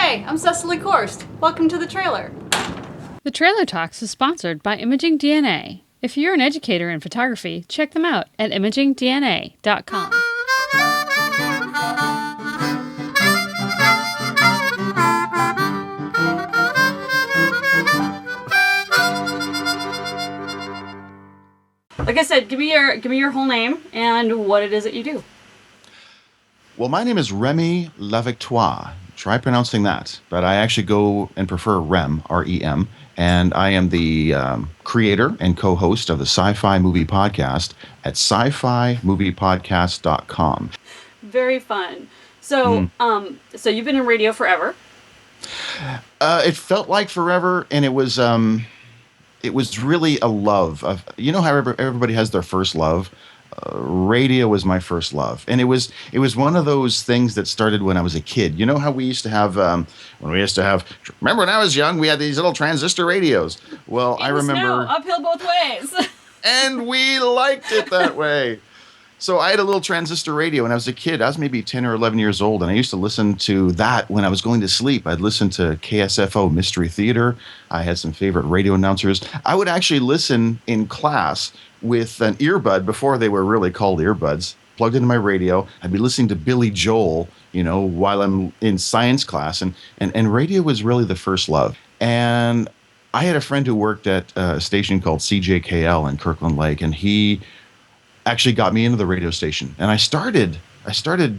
Hey, I'm Cecily Korst. Welcome to the trailer. The Trailer Talks is sponsored by Imaging DNA. If you're an educator in photography, check them out at imagingdna.com. Like I said, give me your whole name and what it is that you do. Well, my name is Remi Lavictoire. Try pronouncing that. But I actually go and prefer Rem, R-E-M. And I am the creator and co-host of the Sci-Fi Movie Podcast at sci-fi moviepodcast.com. Very fun. So, so you've been in radio forever? It felt like forever, and it was really a love of, you know how everybody has their first love. Radio was my first love, and it was one of those things that started when I was a kid. You know how we used to have remember when I was young we had these little transistor radios. Well, I remember uphill both ways. And we liked it that way. So I had a little transistor radio when I was a kid. I was maybe 10 or 11 years old, and I used to listen to that when I was going to sleep. I'd listen to KSFO Mystery Theater. I had some favorite radio announcers. I would actually listen in class with an earbud before they were really called earbuds, plugged into my radio. I'd be listening to Billy Joel, while I'm in science class. And radio was really the first love. And I had a friend who worked at a station called CJKL in Kirkland Lake, and he actually got me into the radio station. And I started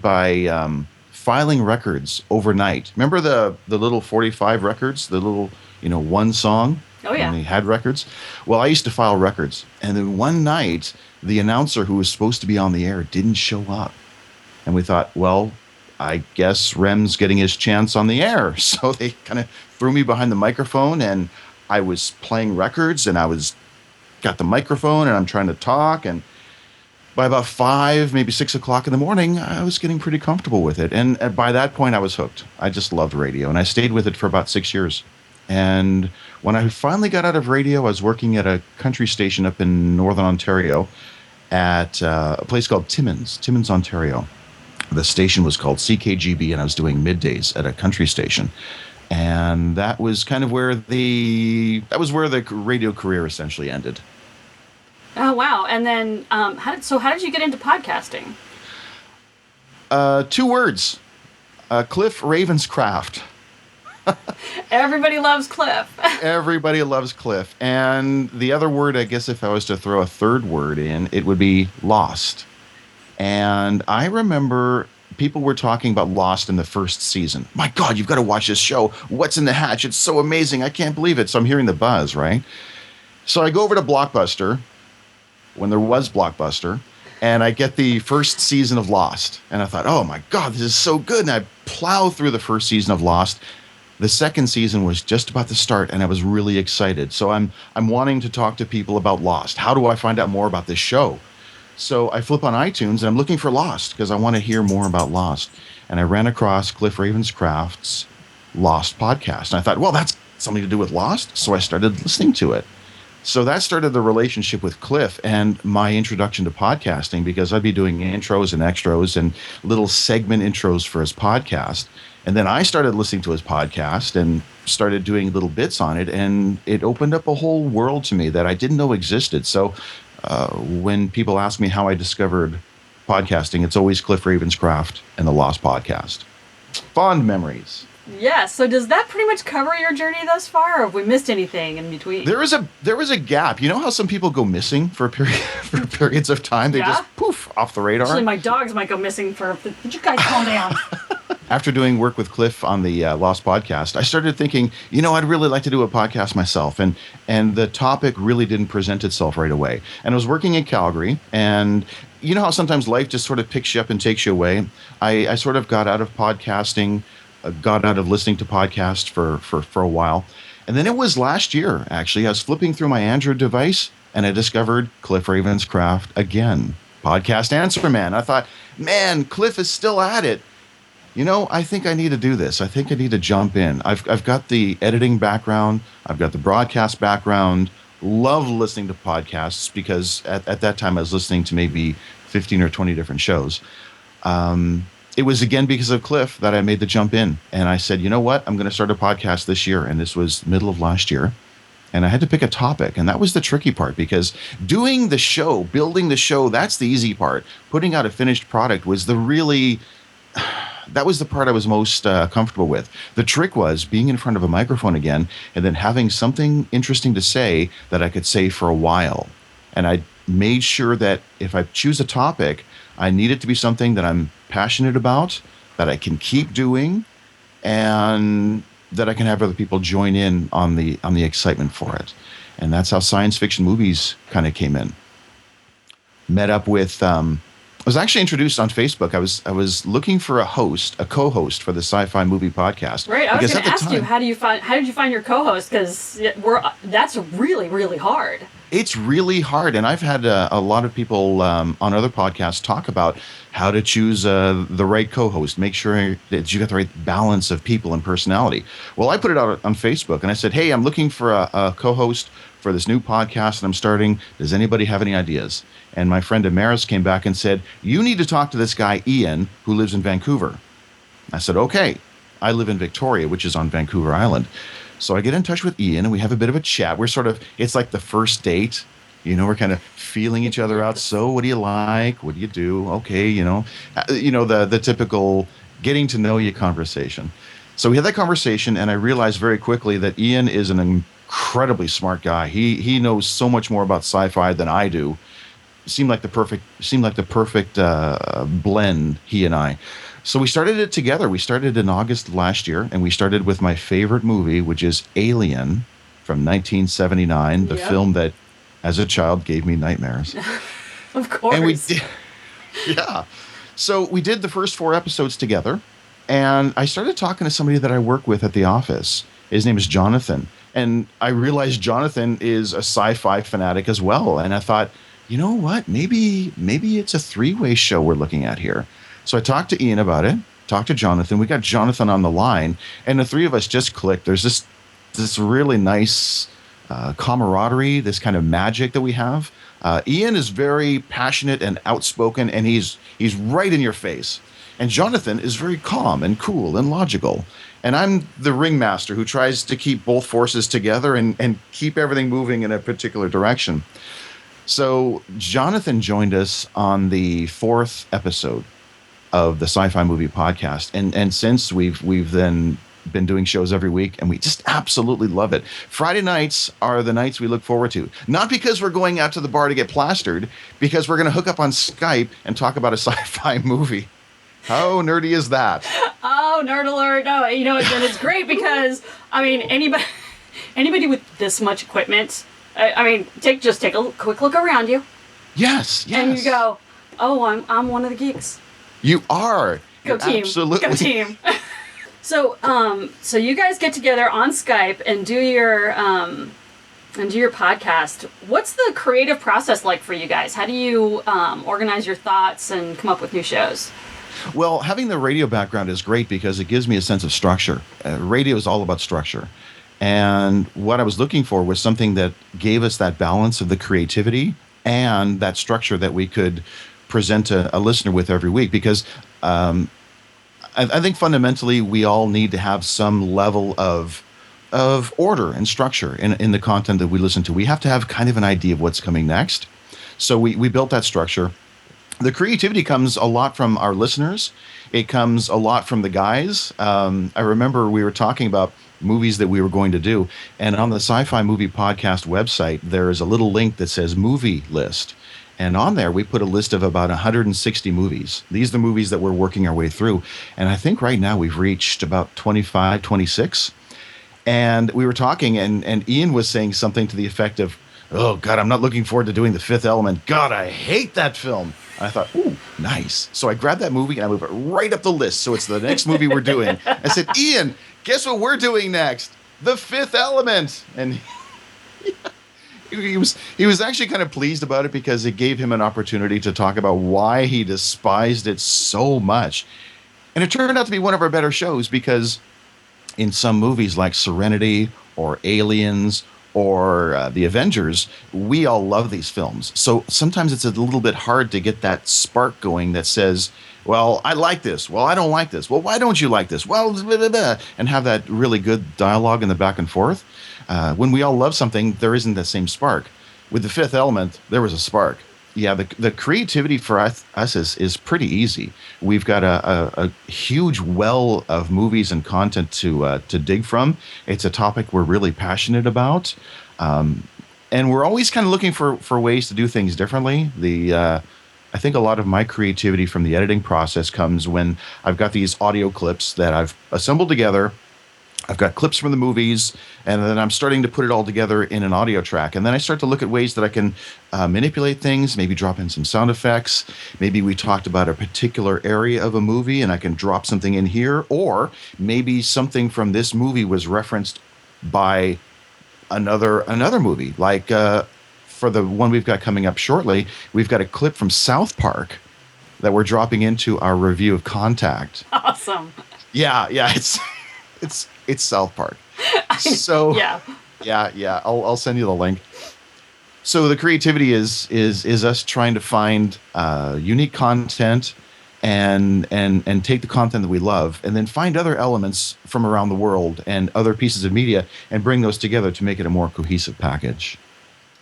by filing records overnight. Remember the little 45 records, the little, one song? Oh, yeah. And they had records. Well, I used to file records. And then one night, the announcer who was supposed to be on the air didn't show up. And we thought, well, I guess Rem's getting his chance on the air. So they kind of threw me behind the microphone, and I was playing records, and got the microphone, and I'm trying to talk. And by about 5, maybe 6 o'clock in the morning, I was getting pretty comfortable with it. And by that point, I was hooked. I just loved radio. And I stayed with it for about 6 years. And when I finally got out of radio, I was working at a country station up in Northern Ontario at a place called Timmins, Ontario. The station was called CKGB, and I was doing middays at a country station. And that was kind of where the radio career essentially ended. Oh, wow. And then, how did you get into podcasting? 2 words. Cliff Ravenscraft. Everybody loves Cliff. Everybody loves Cliff. And the other word, I guess if I was to throw a third word in, it would be Lost. And I remember people were talking about Lost in the first season. My God, you've got to watch this show. What's in the hatch? It's so amazing. I can't believe it. So I'm hearing the buzz, right? So I go over to Blockbuster, when there was Blockbuster, and I get the first season of Lost. And I thought, oh my God, this is so good. And I plow through the first season of Lost. The second season was just about to start, and I was really excited. So I'm wanting to talk to people about Lost. How do I find out more about this show? So I flip on iTunes, and I'm looking for Lost because I want to hear more about Lost. And I ran across Cliff Ravenscraft's Lost podcast. And I thought, well, that's something to do with Lost. So I started listening to it. So that started the relationship with Cliff and my introduction to podcasting, because I'd be doing intros and extras and little segment intros for his podcast. And then I started listening to his podcast and started doing little bits on it. And it opened up a whole world to me that I didn't know existed. So when people ask me how I discovered podcasting, it's always Cliff Ravenscraft and the Lost Podcast. Fond memories. Yeah, so does that pretty much cover your journey thus far, or have we missed anything in between? There was a gap. You know how some people go missing for periods of time? They just poof off the radar. Actually, my dogs might go missing Would you guys calm down? After doing work with Cliff on the Lost Podcast, I started thinking, I'd really like to do a podcast myself. And the topic really didn't present itself right away. And I was working in Calgary, and you know how sometimes life just sort of picks you up and takes you away? I sort of got out of podcasting, got out of listening to podcasts for a while. And then it was last year, actually, I was flipping through my Android device, and I discovered Cliff Ravenscraft again, Podcast Answer Man. I thought, man, Cliff is still at it. I think I need to do this. I think I need to jump in. I've got the editing background. I've got the broadcast background. Love listening to podcasts because at that time I was listening to maybe 15 or 20 different shows. it was again because of Cliff that I made the jump in. And I said, you know what? I'm going to start a podcast this year. And this was middle of last year. And I had to pick a topic. And that was the tricky part, because doing the show, building the show, that's the easy part. Putting out a finished product was that was the part I was most comfortable with. The trick was being in front of a microphone again and then having something interesting to say that I could say for a while. And I made sure that if I choose a topic, I need it to be something that I'm passionate about, that I can keep doing, and that I can have other people join in on the excitement for it. And that's how science fiction movies kind of came in. Met up with I was actually introduced on Facebook. I was looking for a co-host for the Sci-Fi Movie Podcast. Right. I was going to ask you, how did you find your co-host? Because that's really, really hard. It's really hard, and I've had a lot of people on other podcasts talk about how to choose the right co-host, make sure that you got the right balance of people and personality. Well, I put it out on Facebook, and I said, hey, I'm looking for a co-host for this new podcast that I'm starting. Does anybody have any ideas? And my friend Amaris came back and said, you need to talk to this guy, Ian, who lives in Vancouver. I said, okay. I live in Victoria, which is on Vancouver Island. So I get in touch with Ian and we have a bit of a chat. It's like the first date. We're kind of feeling each other out. So what do you like? What do you do? Okay, the typical getting to know you conversation. So we had that conversation, and I realized very quickly that Ian is an incredibly smart guy. He knows so much more about sci-fi than I do. Seemed like the perfect blend, he and I. So we started it together. We started in August last year, and we started with my favorite movie, which is Alien from 1979, the film that, as a child, gave me nightmares. Of course. And we did, yeah. So we did the first 4 episodes together, and I started talking to somebody that I work with at the office. His name is Jonathan, and I realized Jonathan is a sci-fi fanatic as well. And I thought, you know what? Maybe it's a 3-way show we're looking at here. So I talked to Ian about it, talked to Jonathan. We got Jonathan on the line, and the 3 of us just clicked. There's this really nice camaraderie, this kind of magic that we have. Ian is very passionate and outspoken, and he's right in your face. And Jonathan is very calm and cool and logical. And I'm the ringmaster who tries to keep both forces together and keep everything moving in a particular direction. So Jonathan joined us on the 4th episode of the Sci-Fi Movie Podcast. And since we've then been doing shows every week, and we just absolutely love it. Friday nights are the nights we look forward to. Not because we're going out to the bar to get plastered, because we're going to hook up on Skype and talk about a sci-fi movie. How nerdy is that? Oh, nerd alert. No, and it's great because, anybody with this much equipment, take a quick look around you. Yes. And you go, oh, I'm one of the geeks. You are. Go team. Absolutely. Go team. So you guys get together on Skype and do your podcast. What's the creative process like for you guys? How do you organize your thoughts and come up with new shows? Well, having the radio background is great because it gives me a sense of structure. Radio is all about structure. And what I was looking for was something that gave us that balance of the creativity and that structure that we could present a listener with every week. Because I think fundamentally we all need to have some level of order and structure in the content that we listen to. We have to have kind of an idea of what's coming next. So we built that structure. The creativity comes a lot from our listeners. It comes a lot from the guys. I remember we were talking about movies that we were going to do. And on the Sci-Fi Movie Podcast website, there is a little link that says movie list. And on there, we put a list of about 160 movies. These are the movies that we're working our way through. And I think right now we've reached about 25, 26. And we were talking, and Ian was saying something to the effect of, oh, God, I'm not looking forward to doing The Fifth Element. God, I hate that film. And I thought, ooh, nice. So I grabbed that movie and I moved it right up the list. So it's the next movie we're doing. I said, Ian, guess what we're doing next? The Fifth Element. And he was actually kind of pleased about it because it gave him an opportunity to talk about why he despised it so much. And it turned out to be one of our better shows because in some movies like Serenity or Aliens or The Avengers, we all love these films. So sometimes it's a little bit hard to get that spark going that says, Well, I like this. Well, I don't like this. Well, why don't you like this? Well, blah, blah, blah, and have that really good dialogue in the back and forth. When we all love something, there isn't the same spark. With The Fifth Element, there was a spark. Yeah, the creativity for us is pretty easy. We've got a huge well of movies and content to dig from. It's a topic we're really passionate about, and we're always kind of looking for ways to do things differently. I think a lot of my creativity from the editing process comes when I've got these audio clips that I've assembled together. I've got clips from the movies, and then I'm starting to put it all together in an audio track. And then I start to look at ways that I can manipulate things, maybe drop in some sound effects. Maybe we talked about a particular area of a movie, and I can drop something in here. Or maybe something from this movie was referenced by another movie. Like for the one we've got coming up shortly, we've got a clip from South Park that we're dropping into our review of Contact. Awesome. Yeah, it's South Park. So yeah. I'll send you the link. So the creativity is us trying to find unique content and take the content that we love and then find other elements from around the world and other pieces of media and bring those together to make it a more cohesive package.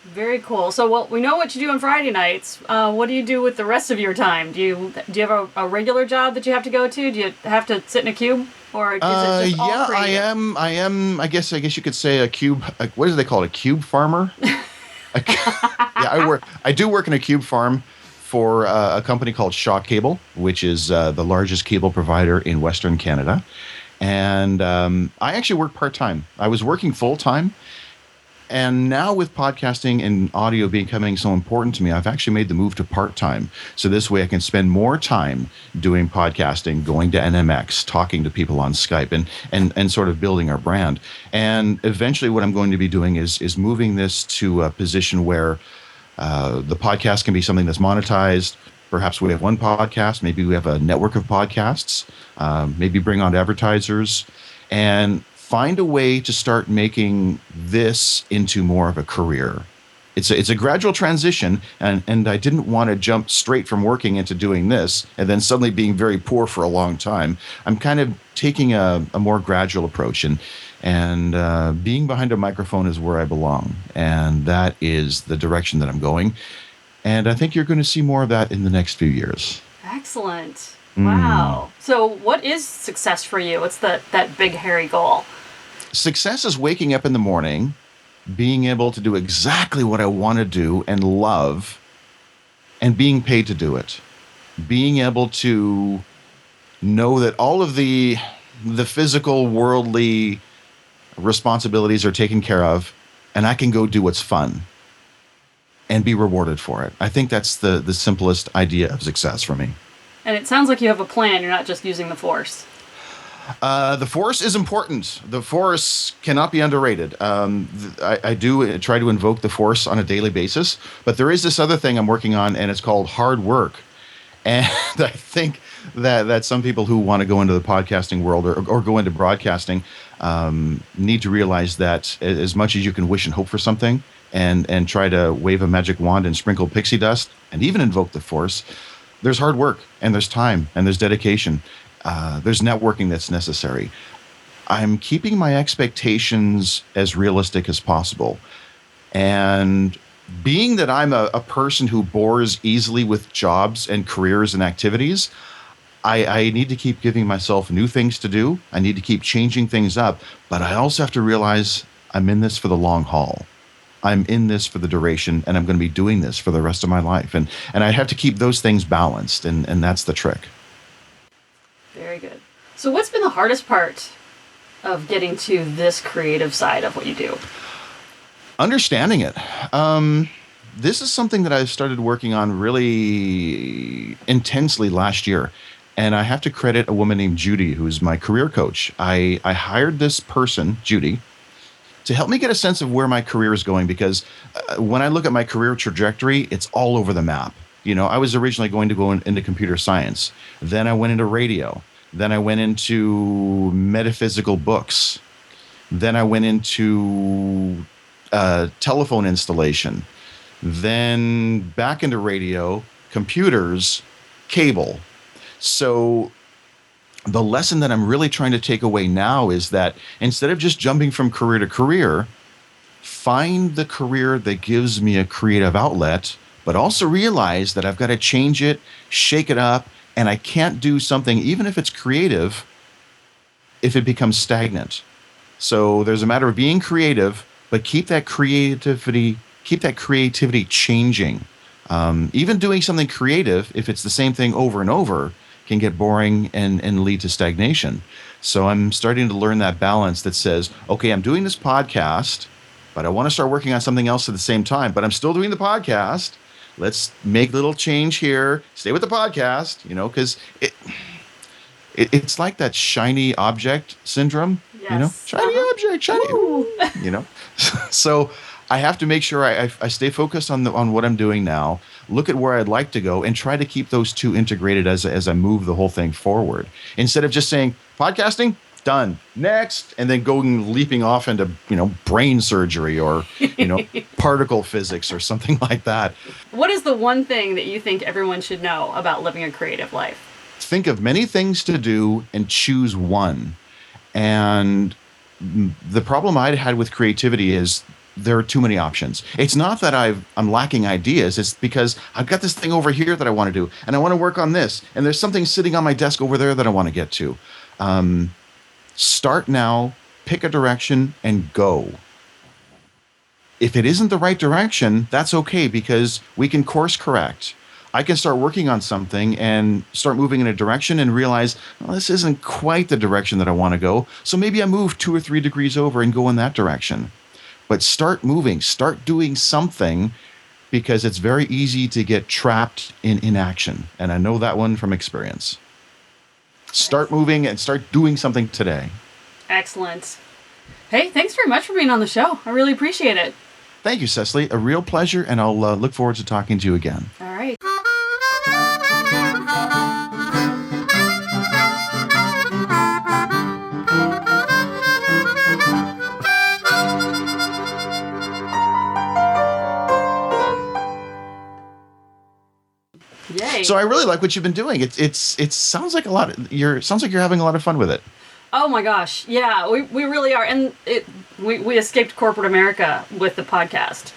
Very cool. So, well, we know what you do on Friday nights. What do you do with the rest of your time? Do you have a regular job that you have to go to? Do you have to sit in a cube, or is it just all creative? I am. I guess you could say a cube. What do they call it? A cube farmer. I do work in a cube farm for a company called Shaw Cable, which is the largest cable provider in Western Canada, and I actually work part time. I was working full time. And now with podcasting and audio becoming so important to me, I've actually made the move to part-time. So this way I can spend more time doing podcasting, going to NMX, talking to people on Skype and sort of building our brand. And eventually what I'm going to be doing is moving this to a position where the podcast can be something that's monetized. Perhaps we have one podcast. Maybe we have a network of podcasts. Maybe bring on advertisers and find a way to start making this into more of a career. It's a gradual transition, and I didn't want to jump straight from working into doing this and then suddenly being very poor for a long time. I'm kind of taking a more gradual approach, and being behind a microphone is where I belong, and that is the direction that I'm going. And I think you're going to see more of that in the next few years. Excellent. Wow. So what is success for you? What's that big, hairy goal? Success is waking up in the morning, being able to do exactly what I want to do and love, and being paid to do it. Being able to know that all of the physical, worldly responsibilities are taken care of, and I can go do what's fun and be rewarded for it. I think that's the simplest idea of success for me. And it sounds like you have a plan. You're not just using the Force. The Force is important. The Force cannot be underrated. I do try to invoke the Force on a daily basis, but there is this other thing I'm working on, and it's called hard work. And I think that some people who want to go into the podcasting world or go into broadcasting need to realize that as much as you can wish and hope for something and try to wave a magic wand and sprinkle pixie dust and even invoke the Force, there's hard work, and there's time, and there's dedication. There's networking that's necessary. I'm keeping my expectations as realistic as possible. And being that I'm a person who bores easily with jobs and careers and activities, I need to keep giving myself new things to do. I need to keep changing things up. But I also have to realize I'm in this for the long haul. I'm in this for the duration, and I'm going to be doing this for the rest of my life. And I have to keep those things balanced, and that's the trick. Very good. So what's been the hardest part of getting to this creative side of what you do? Understanding it. This is something that I started working on really intensely last year. And I have to credit a woman named Judy, who's my career coach. I hired this person, Judy, to help me get a sense of where my career is going, because when I look at my career trajectory, it's all over the map. You know, I was originally going to go into computer science. Then I went into radio. Then I went into metaphysical books. Then I went into telephone installation. Then back into radio, computers, cable. So the lesson that I'm really trying to take away now is that instead of just jumping from career to career, find the career that gives me a creative outlet, but also realize that I've got to change it, shake it up, and I can't do something, even if it's creative, if it becomes stagnant. So there's a matter of being creative, but keep that creativity changing. Even doing something creative, if it's the same thing over and over, can get boring and lead to stagnation. So I'm starting to learn that balance that says, okay, I'm doing this podcast, but I want to start working on something else at the same time, but I'm still doing the podcast. Let's make a little change here. Stay with the podcast, because it's like that shiny object syndrome, Yes. shiny object, shiny, So I have to make sure I stay focused on what I'm doing now, look at where I'd like to go, and try to keep those two integrated as I move the whole thing forward. Instead of just saying, podcasting, done, next, and then leaping off into, brain surgery or, particle physics or something like that. What is the one thing that you think everyone should know about living a creative life? Think of many things to do and choose one. And the problem I'd had with creativity is there are too many options. It's not that I'm lacking ideas. It's because I've got this thing over here that I want to do, and I want to work on this, and there's something sitting on my desk over there that I want to get to. Start now, pick a direction, and go. If it isn't the right direction, that's okay, because we can course correct. I can start working on something and start moving in a direction and realize, this isn't quite the direction that I want to go. So maybe I move 2 or 3 degrees over and go in that direction. But start moving, start doing something, because it's very easy to get trapped in inaction. And I know that one from experience. Start moving and start doing something today. Excellent. Hey, thanks very much for being on the show. I really appreciate it. Thank you, Cecily. A real pleasure, and I'll look forward to talking to you again. All right. Yay. So I really like what you've been doing. It sounds like you're having a lot of fun with it. Oh my gosh. Yeah, we really are. And we escaped corporate America with the podcast.